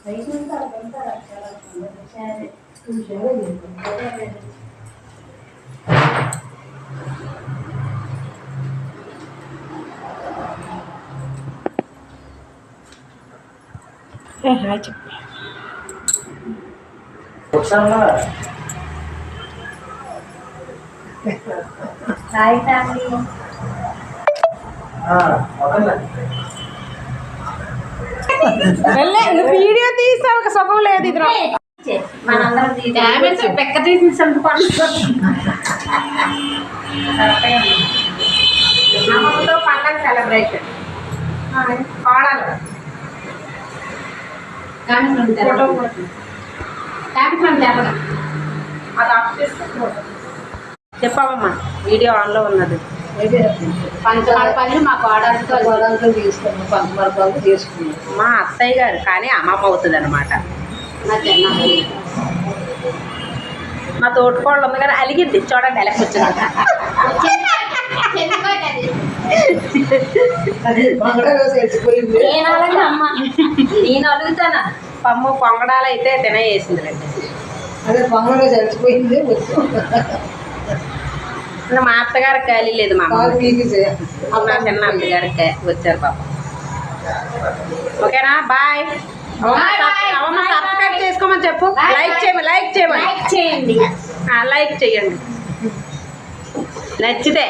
Hi family. Video తీసా ఒక సుఖం లేదు ఇది మనందరం పెక్క తీసి అమ్మతో పండగ సెలబ్రేషన్ కోడలు అది ఆఫ్ చేసుకుంటూ చెప్పామమ్మా వీడియో ఆన్లో ఉన్నది. పంచదార మా కోడలతో తీసుకున్నాం, పంచదార తీసుకున్నాం మా అత్తయ్య గారు, కానీ అమ్మమ్మ అవుతుంది అనమాట. మా తోటకోళ్ళు ఉంది కానీ అలిగింది చూడండి, ఎలా వచ్చింది. నేను అడుగుతానా పమ్ము పొంగడాలు అయితే తినేసింది రండి. అదే పొంగలో చచ్చిపోయింది. మా అత్తగారికి ఖాళీ లేదు, మా అమ్మ చిన్న అత్తగారికి వచ్చారు పాప. ఓకేనా, బాయ్. అమ్మ సబ్స్క్రైబ్ చేసుకోమని చెప్పు, లైక్ చేయమని, లైక్ చేయండి, లైక్ చేయండి నచ్చితే.